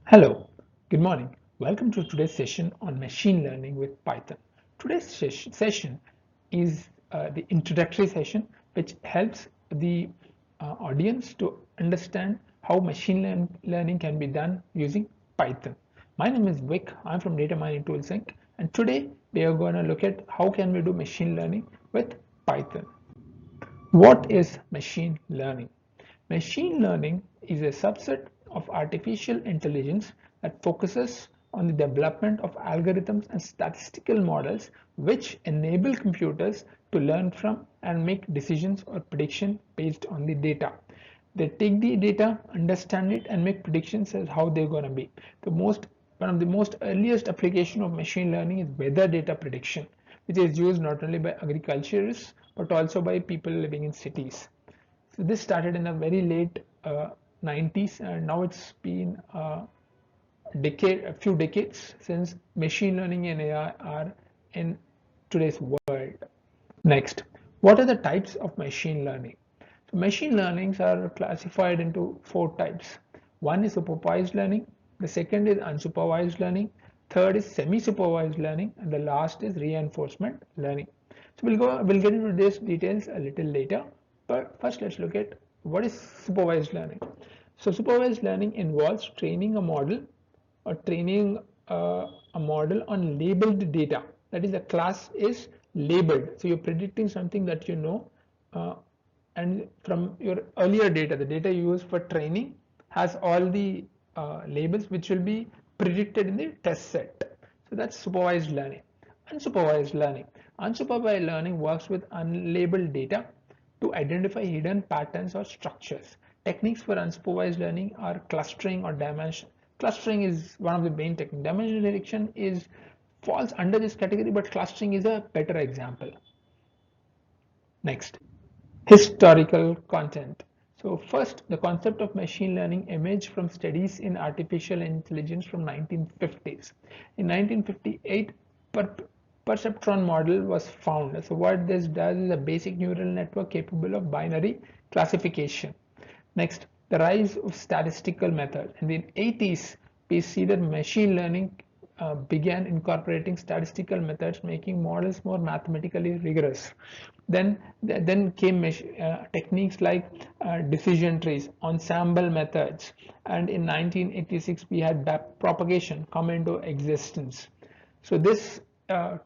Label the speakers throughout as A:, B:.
A: Hello, good morning. Welcome to today's session on machine learning with Python. Today's session is the introductory session, which helps the audience to understand how machine learning can be done using Python. My name is Vic. I'm from Data Mining Tools Inc. And today we are going to look at how can we do machine learning with Python. What is machine learning? Machine learning is a subset of artificial intelligence that focuses on the development of algorithms and statistical models which enable computers to learn from and make decisions or prediction based on the data. They take the data, understand it, and make predictions as how they're going to be. One of the most earliest application of machine learning is weather data prediction, which is used not only by agriculturists but also by people living in cities. So this started in a very late 90s, and now it's been a few decades since machine learning and AI are in today's world. Next, what are the types of machine learning? So machine learnings are classified into four types. One is supervised learning, the second is unsupervised learning, third is semi-supervised learning, and the last is reinforcement learning. So we'll get into these details a little later, but first let's look at what is supervised learning. So supervised learning involves training a model or training a model on labeled data. That is, the class is labeled. So you're predicting something that you know, and from your earlier data, the data you use for training has all the labels which will be predicted in the test set. So that's supervised learning. Unsupervised learning. Unsupervised learning works with unlabeled data to identify hidden patterns or structures. Techniques for unsupervised learning are clustering or dimension. Clustering is one of the main techniques. Dimension prediction falls under this category, but clustering is a better example. Next, historical content. So first, the concept of machine learning emerged from studies in artificial intelligence from 1950s. In 1958, perceptron model was found. So what this does is a basic neural network capable of binary classification. Next, the rise of statistical methods. In the 80s, we see that machine learning began incorporating statistical methods, making models more mathematically rigorous. Then came techniques like decision trees, ensemble methods, and in 1986 we had backpropagation come into existence. So this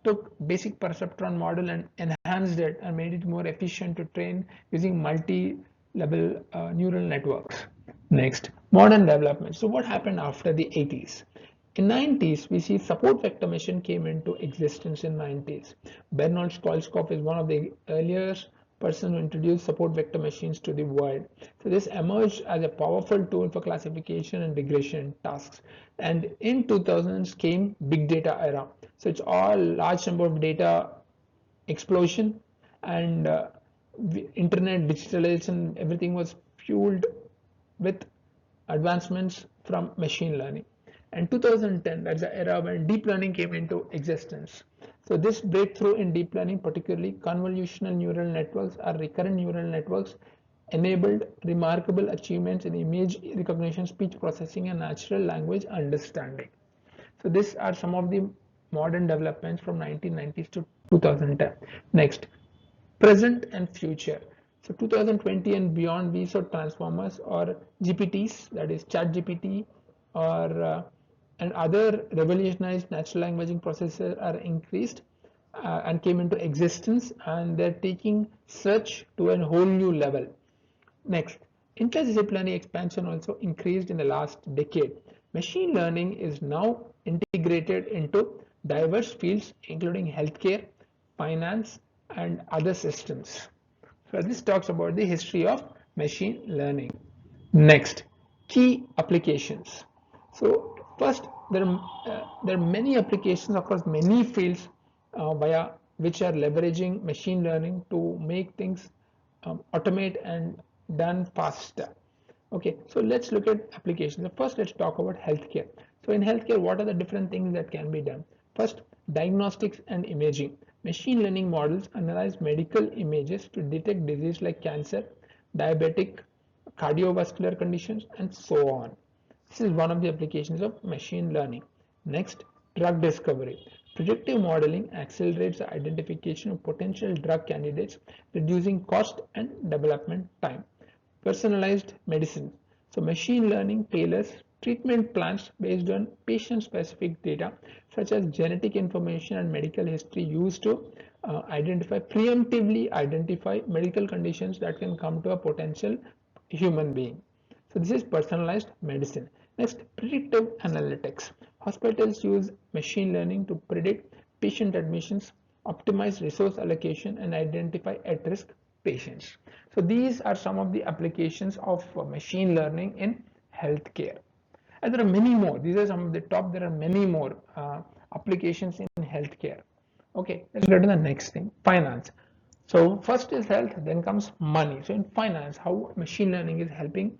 A: took basic perceptron model and enhanced it and made it more efficient to train using multi-level neural networks. Next, modern development. So what happened after the 80s? In 90s, we see support vector machine came into existence in 90s. Bernard Skolskov is one of the earliest person who introduced support vector machines to the world. So this emerged as a powerful tool for classification and regression tasks. And in 2000s came big data era. So it's all large number of data explosion and internet digitalization, everything was fueled with advancements from machine learning. And 2010, that's the era when deep learning came into existence. So this breakthrough in deep learning, particularly convolutional neural networks or recurrent neural networks, enabled remarkable achievements in image recognition, speech processing, and natural language understanding. So these are some of the modern developments from 1990s to 2010. Next, present and future. So 2020 and beyond, we saw transformers or GPTs, that is ChatGPT or and other revolutionized natural language processors are increased and came into existence, and they're taking search to a whole new level. Next, interdisciplinary expansion also increased in the last decade. Machine learning is now integrated into diverse fields including healthcare, finance, and other systems. So this talks about the history of machine learning. Next, key applications. So first, there are many applications across many fields via which are leveraging machine learning to make things automate and done faster. Okay, so let's look at applications. First, let's talk about healthcare. So in healthcare, what are the different things that can be done? First, diagnostics and imaging. Machine learning models analyze medical images to detect disease like cancer, diabetic, cardiovascular conditions, and so on. This is one of the applications of machine learning. Next, drug discovery. Predictive modeling accelerates the identification of potential drug candidates, reducing cost and development time. Personalized medicine. So machine learning tailors treatment plans based on patient-specific data such as genetic information and medical history used to preemptively identify medical conditions that can come to a potential human being. So this is personalized medicine. Next, predictive analytics. Hospitals use machine learning to predict patient admissions, optimize resource allocation, and identify at-risk patients. So these are some of the applications of machine learning in healthcare. And there are many more. These are some of the top. There are many more applications in healthcare. Okay, let's go to the next thing, finance. So first is health, then comes money. So in finance, how machine learning is helping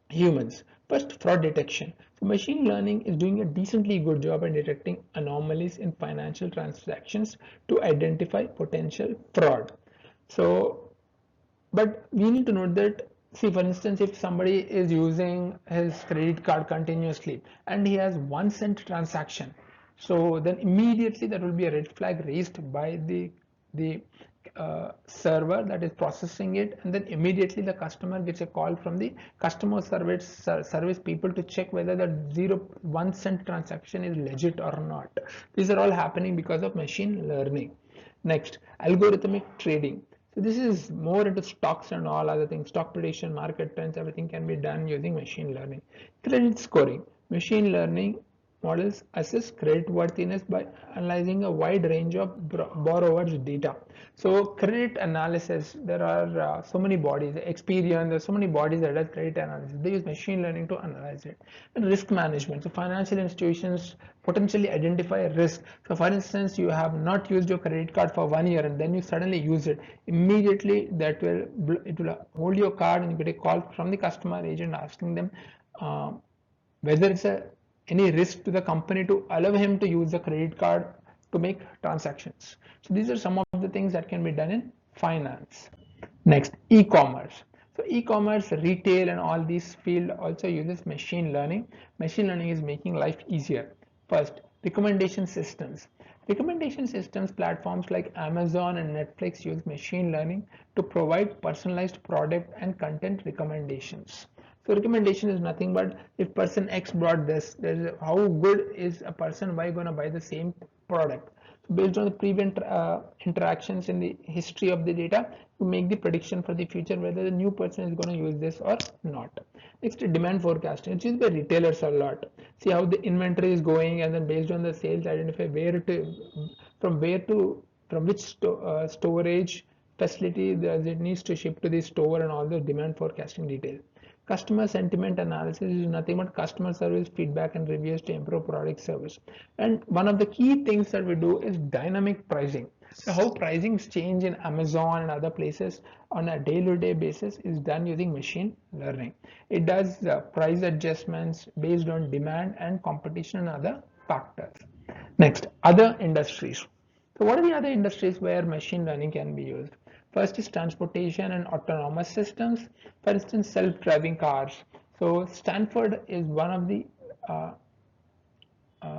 A: humans. First, fraud detection. So machine learning is doing a decently good job in detecting anomalies in financial transactions to identify potential fraud. So, but we need to note that, see, for instance, if somebody is using his credit card continuously and he has 1 cent transaction, so then immediately there will be a red flag raised by the server that is processing it, and then immediately the customer gets a call from the customer service people to check whether the 1 cent transaction is legit or not. These are all happening because of machine learning. Next, algorithmic trading. So this is more into stocks and all other things, stock prediction, market trends, everything can be done using machine learning. Credit scoring. Machine learning models assess creditworthiness by analyzing a wide range of borrowers' data. So credit analysis, there are so many bodies, Experian, there's so many bodies that does credit analysis. They use machine learning to analyze it. And risk management. So financial institutions potentially identify a risk. So for instance, you have not used your credit card for 1 year and then you suddenly use it. Immediately it will hold your card and you get a call from the customer agent asking them whether it's any risk to the company to allow him to use the credit card to make transactions. So these are some of the things that can be done in finance. Next, e-commerce. So e-commerce, retail and all these field also uses machine learning. Machine learning is making life easier. First, recommendation systems. Recommendation systems platforms like Amazon and Netflix use machine learning to provide personalized product and content recommendations. So recommendation is nothing but if person X brought this, how good is a person Y going to buy the same product. So based on the previous interactions in the history of the data, you make the prediction for the future whether the new person is going to use this or not. Next, demand forecasting, which is by retailers a lot. See how the inventory is going, and then based on the sales, identify from which storage facility it needs to ship to the store, and all the demand forecasting detail. Customer sentiment analysis is nothing but customer service feedback and reviews to improve product service. And one of the key things that we do is dynamic pricing. So how pricings change in Amazon and other places on a day-to-day basis is done using machine learning. It does price adjustments based on demand and competition and other factors. Next, other industries. So what are the other industries where machine learning can be used? First is transportation and autonomous systems. For instance, self-driving cars. So Stanford is one of the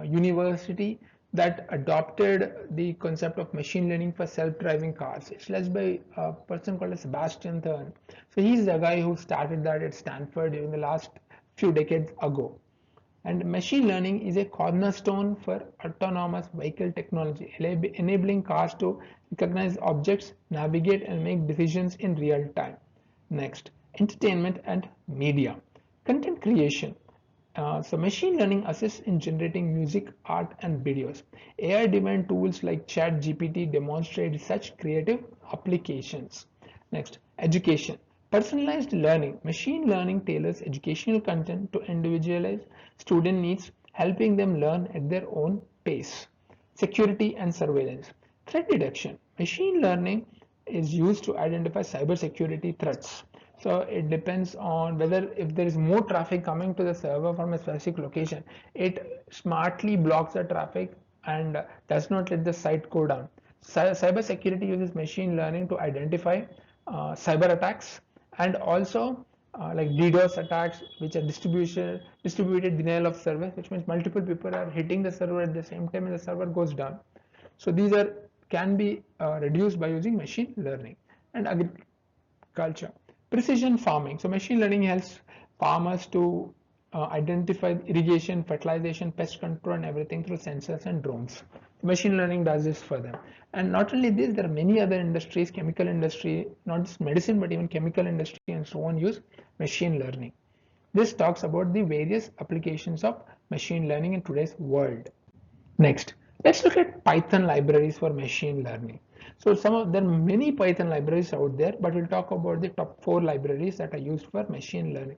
A: university that adopted the concept of machine learning for self-driving cars. It's led by a person called Sebastian Thurn. So he's the guy who started that at Stanford during the last few decades ago. And machine learning is a cornerstone for autonomous vehicle technology, enabling cars to recognize objects, navigate, and make decisions in real time. Next, entertainment and media. Content creation. So machine learning assists in generating music, art, and videos. AI-driven tools like ChatGPT demonstrate such creative applications. Next, education. Personalized learning. Machine learning tailors educational content to individualize student needs, helping them learn at their own pace. Security and surveillance. Threat detection. Machine learning is used to identify cybersecurity threats. So it depends on whether if there is more traffic coming to the server from a specific location, it smartly blocks the traffic and does not let the site go down. Cybersecurity uses machine learning to identify cyber attacks and also like DDoS attacks, which are distributed denial of service, which means multiple people are hitting the server at the same time and the server goes down. So these are can be reduced by using machine learning. And agriculture, precision farming. So machine learning helps farmers to identify irrigation, fertilization, pest control, and everything through sensors and drones. Machine learning does this for them. And not only this, there are many other industries, chemical industry, not just medicine, but even chemical industry and so on use machine learning. This talks about the various applications of machine learning in today's world. Next, let's look at Python libraries for machine learning. So there are many Python libraries out there, but we'll talk about the top 4 libraries that are used for machine learning.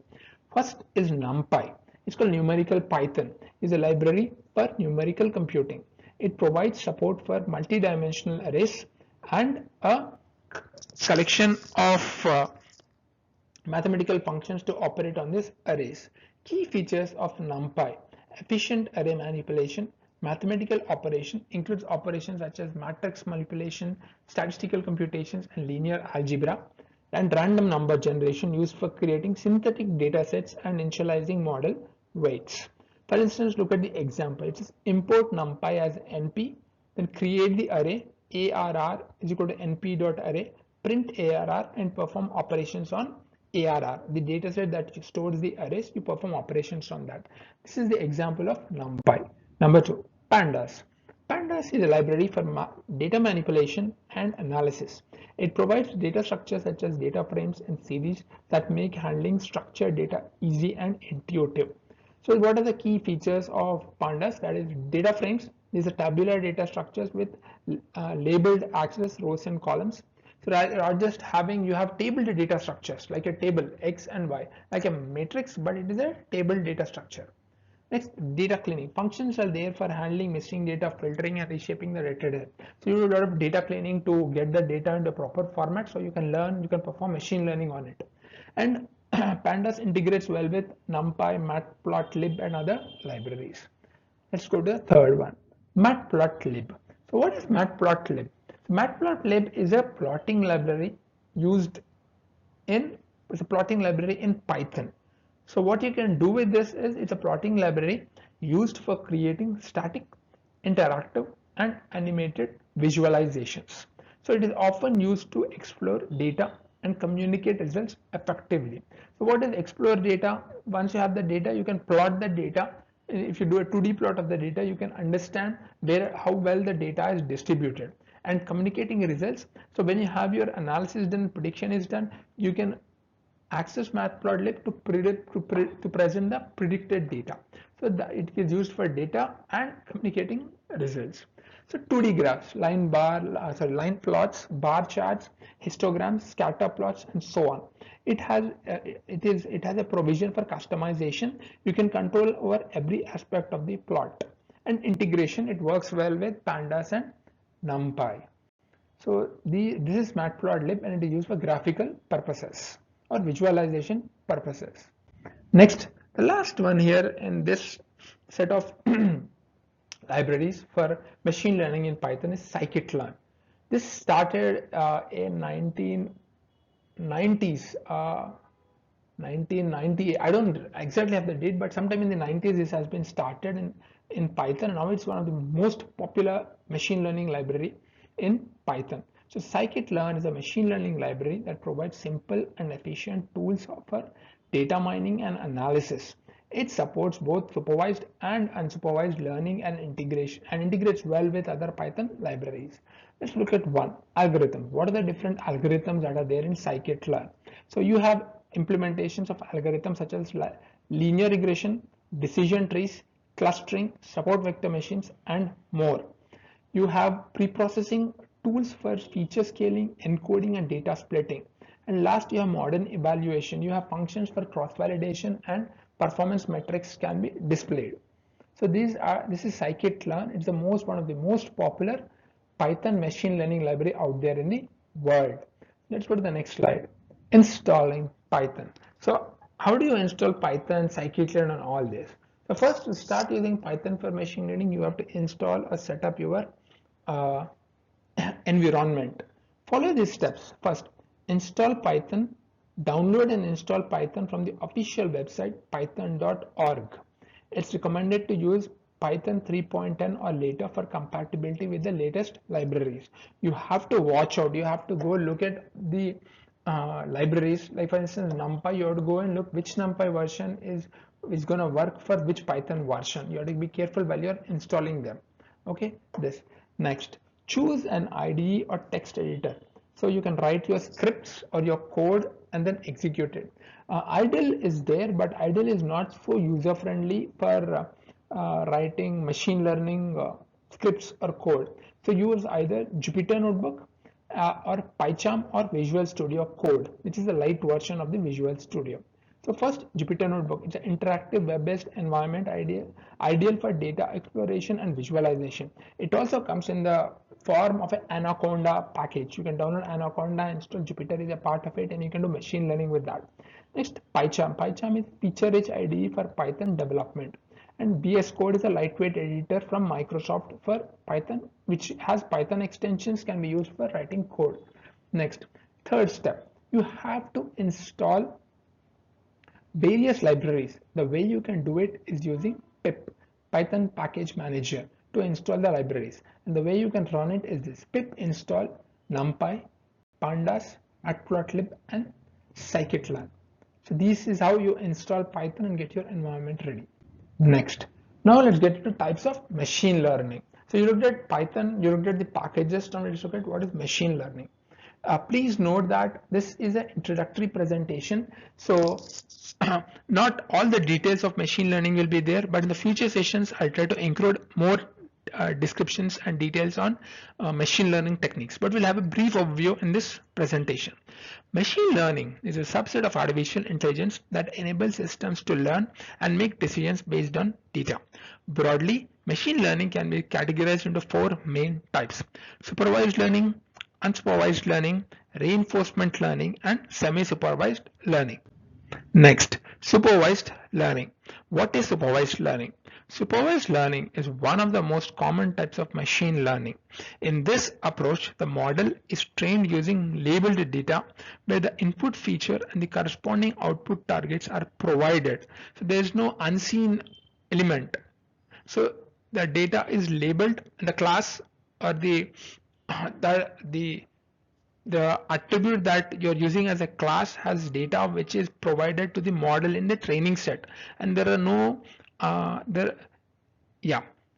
A: First is NumPy. It's called Numerical Python. It's a library for numerical computing. It provides support for multi-dimensional arrays and a collection of mathematical functions to operate on these arrays. Key features of NumPy: efficient array manipulation. Mathematical operation includes operations such as matrix manipulation, statistical computations, and linear algebra, and random number generation used for creating synthetic data sets and initializing model weights. For instance, look at the example. It says import NumPy as NP, then create the array ARR is equal to NP.array, print ARR, and perform operations on ARR, the data set that stores the arrays. You perform operations on that. This is the example of NumPy. Number 2, Pandas. Pandas is a library for data manipulation and analysis. It provides data structures such as data frames and series that make handling structured data easy and intuitive. So what are the key features of Pandas? That is data frames. These are tabular data structures with labeled axes, rows, and columns. So rather just having, you have table data structures like a table X and Y, like a matrix, but it is a table data structure. Next, data cleaning. Functions are there for handling missing data, filtering, and reshaping the data. So you do a lot of data cleaning to get the data into proper format, so you can perform machine learning on it. And Pandas integrates well with NumPy, Matplotlib, and other libraries. Let's go to the third one, Matplotlib. So what is Matplotlib? Matplotlib is a plotting library in Python. So what you can do with this is, it's a plotting library used for creating static, interactive, and animated visualizations. So it is often used to explore data and communicate results effectively. So what is explore data? Once you have the data, you can plot the data. If you do a 2D plot of the data, you can understand how well the data is distributed. And communicating results. So when you have your analysis done, prediction is done, you can access Matplotlib to present the predicted data. So it is used for data and communicating results. So 2D graphs, line plots, bar charts, histograms, scatter plots, and so on. It has a provision for customization. You can control over every aspect of the plot. And integration, it works well with Pandas and NumPy. So this is Matplotlib, and it is used for graphical purposes or visualization purposes. Next, the last one here in this set of libraries for machine learning in Python is scikit-learn. This started in 1990s. 1990, I don't exactly have the date, but sometime in the 90s this has been started in Python, and now it's one of the most popular machine learning library in Python. So scikit-learn is a machine learning library that provides simple and efficient tools for data mining and analysis. It supports both supervised and unsupervised learning and integration, and integrates well with other Python libraries. Let's look at one, algorithms. What are the different algorithms that are there in scikit-learn? So you have implementations of algorithms such as linear regression, decision trees, clustering, support vector machines, and more. You have pre-processing tools for feature scaling, encoding, and data splitting. And last, you have modern evaluation. You have functions for cross-validation, and performance metrics can be displayed. So this is scikit-learn. It's one of the most popular Python machine learning library out there in the world. Let's go to the next slide. Installing Python. So how do you install Python, scikit-learn, and all this? So first, to start using Python for machine learning, you have to install or set up your environment. Follow these steps. First, install Python Download and install Python from the official website python.org. It's recommended to use Python 3.10 or later for compatibility with the latest libraries. You have to watch out. You have to go look at the libraries. Like for instance, NumPy, you have to go and look which NumPy version is going to work for which Python version. You have to be careful while you're installing them. Okay, this. Next, choose an IDE or text editor. So you can write your scripts or your code and then execute it. Idle is there, but Idle is not so user friendly for writing machine learning scripts or code. So use either Jupyter Notebook or PyCharm or Visual Studio Code, which is the light version of the Visual Studio. So first, Jupyter Notebook. It's an interactive web-based environment ideal for data exploration and visualization. It also comes in the form of an Anaconda package. You can download Anaconda, install Jupyter is a part of it, and you can do machine learning with that. Next, PyCharm. PyCharm is feature-rich IDE for Python development. And VS Code is a lightweight editor from Microsoft for Python, which has Python extensions, can be used for writing code. Next, third step, you have to install various libraries. The way you can do it is using pip, Python package manager, to install the libraries. And the way you can run it is this: pip install numpy, pandas, matplotlib, and scikit-learn. So this is how you install Python and get your environment ready. Next, now let's get into types of machine learning. So you looked at Python, you looked at the packages. Now let's look at what is machine learning. Please note that this is an introductory presentation, so not all the details of machine learning will be there, but in the future sessions I'll try to include more descriptions and details on machine learning techniques, but we'll have a brief overview in this presentation. Machine learning is a subset of artificial intelligence that enables systems to learn and make decisions based on data. Broadly, machine learning can be categorized into four main types: supervised learning, unsupervised learning, reinforcement learning, and semi-supervised learning. Next, supervised learning. What is supervised learning? Supervised learning is one of the most common types of machine learning. In this approach, the model is trained using labeled data where the input feature and the corresponding output targets are provided. So there is no unseen element. So the data is labeled, and the class or the attribute that you're using as a class has data which is provided to the model in the training set, and there are no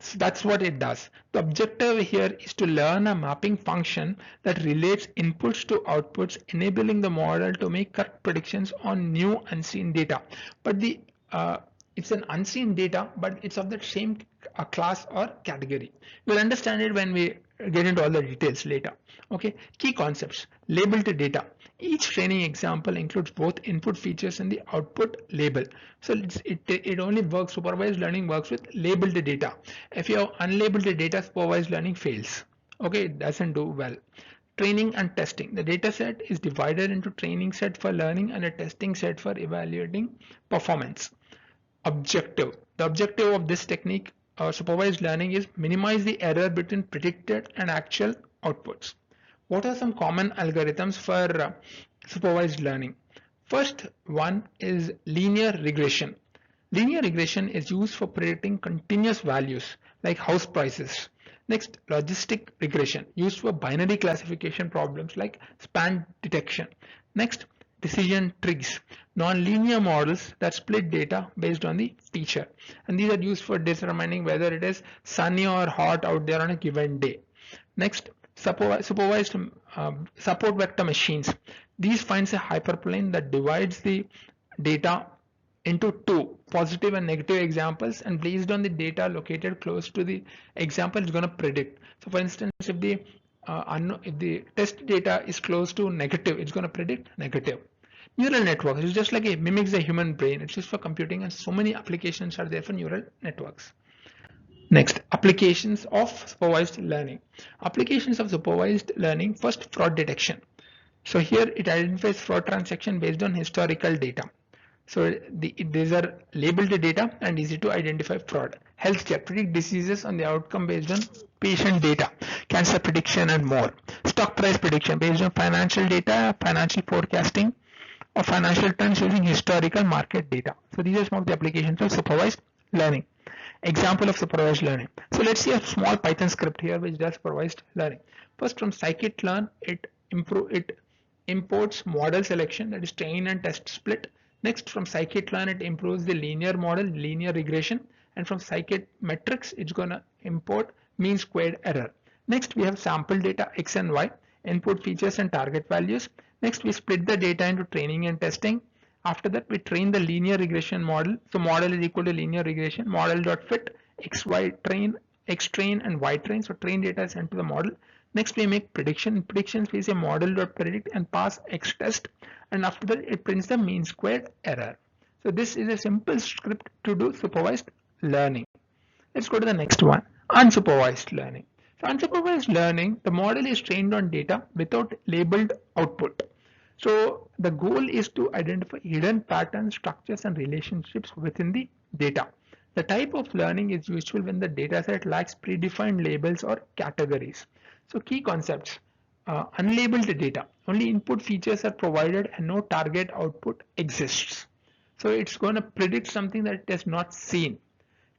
A: so that's what it does. The objective here is to learn a mapping function that relates inputs to outputs, enabling the model to make correct predictions on new unseen data. But it's an unseen data, but it's of the same class or category. You'll understand it when we get into all the details later. Okay, key concepts: labeled data. Each training example includes both input features and the output label. So it only works, supervised learning works with labeled data. If you have unlabeled data, supervised learning fails. Okay, it doesn't do well. Training and testing. The data set is divided into training set for learning and a testing set for evaluating performance. Objective. The objective of this technique, supervised learning, is minimize the error between predicted and actual outputs. What are some common algorithms for supervised learning? First one is linear regression. Linear regression is used for predicting continuous values like house prices. Next, logistic regression, used for binary classification problems like span detection. Next, decision trees, non-linear models that split data based on the feature, and these are used for determining whether it is sunny or hot out there on a given day. Next, supervised support vector machines. These finds a hyperplane that divides the data into two, positive and negative examples, and based on the data located close to the example, it's going to predict. So for instance, if the test data is close to negative, it's going to predict negative. Neural networks is just like it mimics the human brain. It's used for computing, and so many applications are there for neural networks. Next, applications of supervised learning. Applications of supervised learning. First, fraud detection. So here it identifies fraud transaction based on historical data. So these are labeled data and easy to identify fraud. Health check, predict diseases on the outcome based on patient data, cancer prediction, and more. Stock price prediction based on financial data, financial forecasting. of financial trends using historical market data. So these are some of the applications of supervised learning. Example of supervised learning. So let's see a small Python script here which does supervised learning. First, from scikit-learn, it imports model selection, that is train and test split. Next, from scikit-learn, it improves the linear model, linear regression, and from scikit-metrics, it's gonna import mean squared error. Next, we have sample data x and y, input features and target values. Next, we split the data into training and testing. After that, we train the linear regression model. So model is equal to linear regression. Model dot fit x train and y train. So train data is sent to the model. Next, we make prediction. In predictions, we say model dot predict and pass x test. And after that, it prints the mean squared error. So this is a simple script to do supervised learning. Let's go to the next one, unsupervised learning. So unsupervised learning, the model is trained on data without labeled output. So the goal is to identify hidden patterns, structures, and relationships within the data. The type of learning is useful when the dataset lacks predefined labels or categories. So key concepts: unlabeled data. Only input features are provided and no target output exists. So it's going to predict something that it has not seen.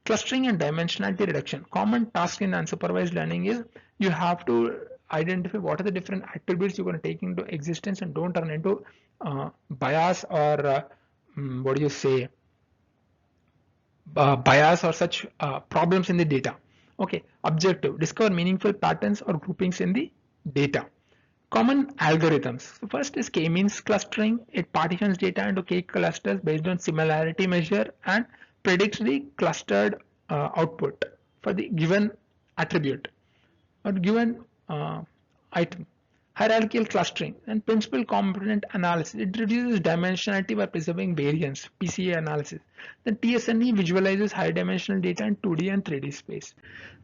A: Clustering and dimensionality reduction. Common task in unsupervised learning is you have to identify what are the different attributes you're going to take into existence and don't turn into bias or what do you say, bias or such problems in the data. Okay, objective, discover meaningful patterns or groupings in the data. Common algorithms. So first is k-means clustering. It partitions data into k clusters based on similarity measure and predicts the clustered output for the given attribute or given item. Hierarchical clustering and principal component analysis. It reduces dimensionality by preserving variance, PCA analysis. Then TSNE visualizes high dimensional data in 2D and 3D space.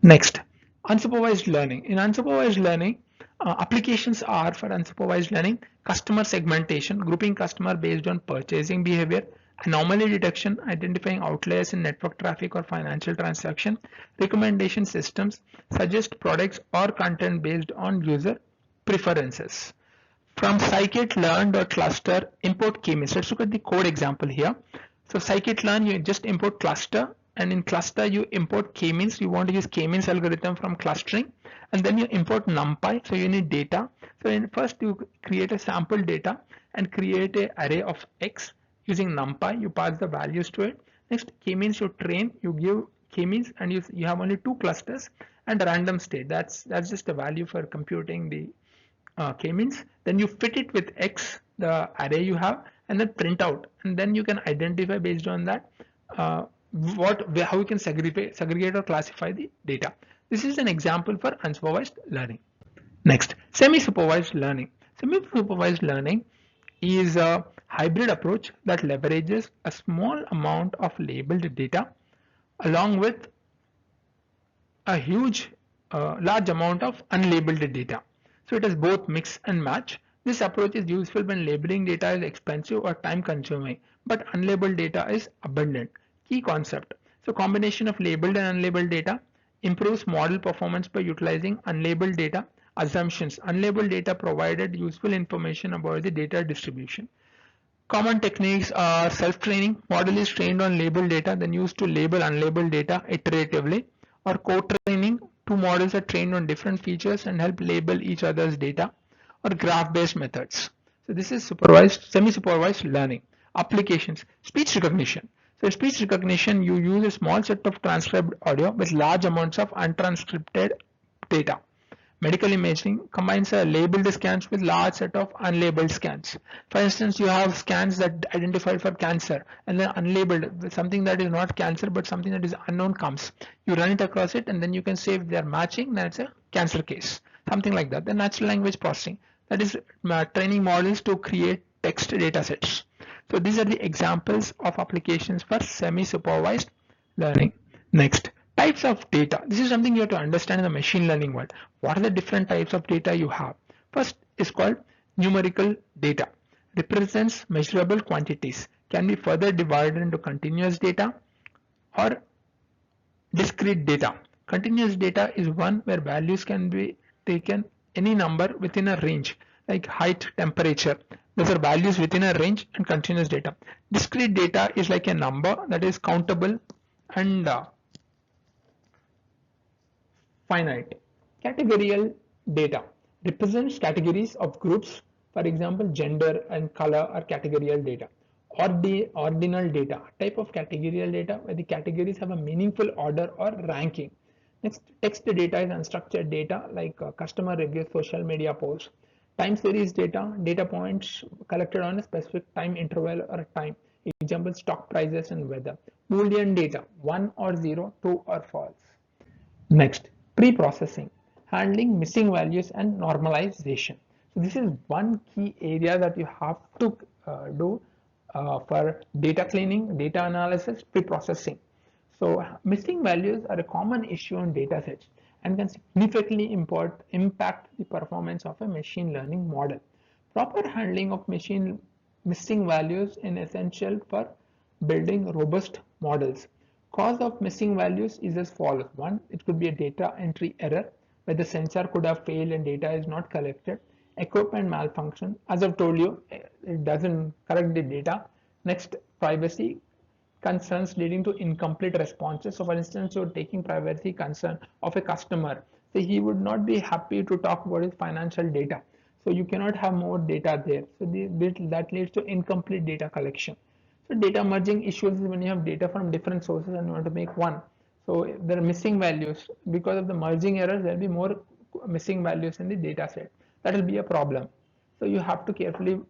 A: Next, unsupervised learning. In unsupervised learning, applications are for unsupervised learning: customer segmentation, grouping customer based on purchasing behavior; anomaly detection, identifying outliers in network traffic or financial transaction; recommendation systems, suggest products or content based on user preferences. From scikit-learn.cluster, import k-means. Let's look at the code example here. So scikit-learn, you just import cluster, and in cluster you import k-means. You want to use k-means algorithm from clustering, and then you import numpy. So you need data. So first you create a sample data and create an array of x using numpy. You pass the values to it. Next, k-means you train. You give k-means, and you have only two clusters and a random state. That's just a value for computing the k-means. Then you fit it with x, the array you have, and then print out, and then you can identify based on that how you can segregate or classify the data. This is an example for unsupervised learning. Next, semi-supervised learning. Semi-supervised learning is a hybrid approach that leverages a small amount of labeled data along with a large amount of unlabeled data. So it has both mix and match. This approach is useful when labeling data is expensive or time consuming, but unlabeled data is abundant. Key concept. So combination of labeled and unlabeled data improves model performance by utilizing unlabeled data. Assumptions. Unlabeled data provided useful information about the data distribution. Common techniques are self-training. Model is trained on labeled data, then used to label unlabeled data iteratively. Or co-training. Two models are trained on different features and help label each other's data. Or graph-based methods. So this is supervised, semi-supervised learning. Applications. Speech recognition. So speech recognition, you use a small set of transcribed audio with large amounts of untranscribed data. Medical imaging combines labeled scans with large set of unlabeled scans. For instance, you have scans that identify for cancer, and then unlabeled, something that is not cancer but something that is unknown comes. You run it across it, and then you can say if they are matching, then it's a cancer case. Something like that. The natural language processing, that is training models to create text data sets. So these are the examples of applications for semi-supervised learning. Next, types of data. This is something you have to understand in the machine learning world. What are the different types of data you have? First is called numerical data. Represents measurable quantities. Can be further divided into continuous data or discrete data. Continuous data is one where values can be taken any number within a range, like height, temperature. Those are values within a range and continuous data. Discrete data is like a number that is countable and finite. Categorical data represents categories of groups. For example, gender and color are categorical data. Ordinal data, type of categorical data where the categories have a meaningful order or ranking. Next, text data is unstructured data like customer reviews, social media posts. Time series data, data points collected on a specific time interval or time. Example, stock prices and weather. Boolean data, 1 or 0, true or false. Next, pre-processing, handling missing values and normalization. So this is one key area that you have to do for data cleaning, data analysis, pre-processing. So missing values are a common issue in data sets and can significantly impact the performance of a machine learning model. Proper handling of missing values is essential for building robust models. Cause of missing values is as follows. One, it could be a data entry error where the sensor could have failed and data is not collected. Equipment malfunction, as I've told you, it doesn't correct the data. Next, privacy concerns leading to incomplete responses. So for instance, you're taking privacy concern of a customer. So he would not be happy to talk about his financial data. So you cannot have more data there. So that leads to incomplete data collection. So data merging issues is when you have data from different sources and you want to make one. So there are missing values. Because of the merging errors, there will be more missing values in the data set. That will be a problem. So you have to carefully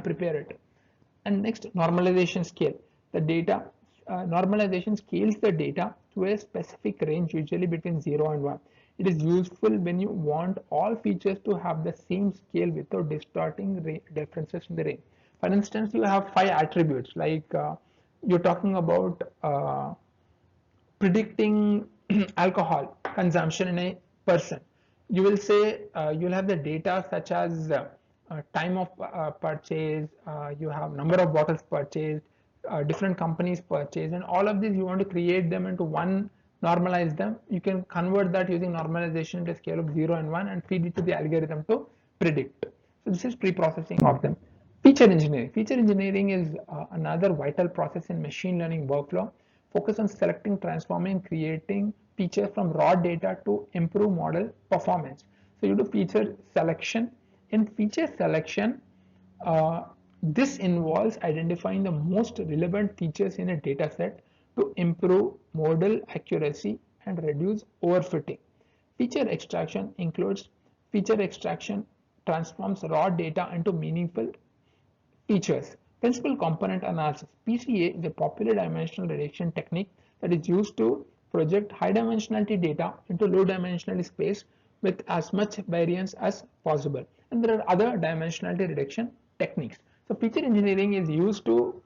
A: prepare it. And next, normalization scale. The data normalization scales the data to a specific range, usually between 0 and 1. It is useful when you want all features to have the same scale without distorting differences in the range. For instance, you have 5 attributes, like you're talking about predicting alcohol consumption in a person. You will say you'll have the data such as time of purchase, you have number of bottles purchased, different companies purchase, and all of these you want to create them into one, normalize them. You can convert that using normalization to a scale of 0 and 1 and feed it to the algorithm to predict. So this is pre-processing of them. Feature engineering. Feature engineering is another vital process in machine learning workflow. Focus on selecting, transforming, creating features from raw data to improve model performance. So you do feature selection. In feature selection, this involves identifying the most relevant features in a data set to improve model accuracy and reduce overfitting. Feature extraction includes feature extraction transforms raw data into meaningful features. Principal component analysis. PCA is a popular dimensional reduction technique that is used to project high dimensionality data into low dimensionality space with as much variance as possible. And there are other dimensionality reduction techniques. So feature engineering is used to,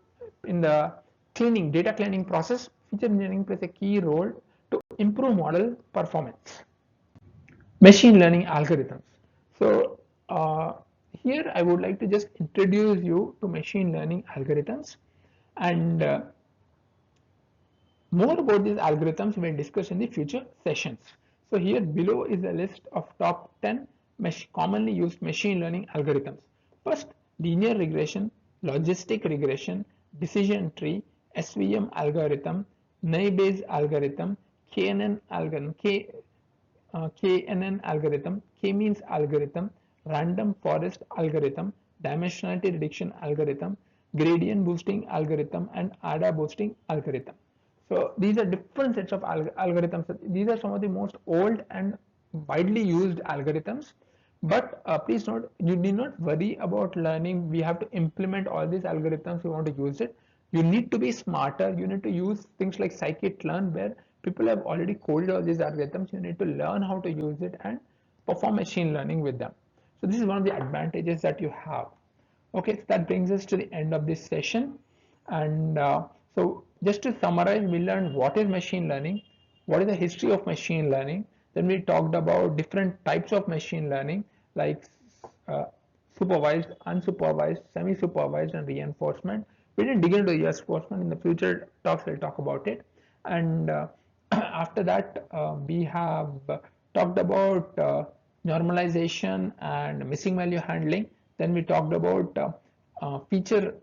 A: in the cleaning, data cleaning process, feature engineering plays a key role to improve model performance. Machine learning algorithms. So here I would like to just introduce you to machine learning algorithms, and more about these algorithms we'll discuss in the future sessions. So here below is a list of top 10 commonly used machine learning algorithms. First, linear regression, logistic regression, decision tree, SVM algorithm, Naive algorithm, KNN algorithm, KNN algorithm, K-means algorithm, random forest algorithm, dimensionality reduction algorithm, gradient boosting algorithm, and ADA boosting algorithm. So these are different sets of algorithms. These are some of the most old and widely used algorithms. But please note, you need not worry about learning. We have to implement all these algorithms. We want to use it. You need to be smarter. You need to use things like scikit-learn, where people have already coded all these algorithms. You need to learn how to use it and perform machine learning with them. So this is one of the advantages that you have. Okay, so that brings us to the end of this session. And so just to summarize, we learned what is machine learning, what is the history of machine learning. Then we talked about different types of machine learning like supervised, unsupervised, semi-supervised, and reinforcement. We didn't dig into reinforcement. In the future talks we'll talk about it. And after that we have talked about normalization and missing value handling. Then we talked about feature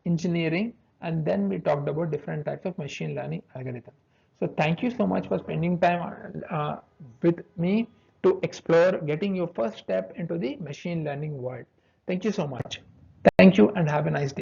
A: engineering, and then we talked about different types of machine learning algorithms. So thank you so much for spending time with me to explore getting your first step into the machine learning world. Thank you so much. Thank you and have a nice day.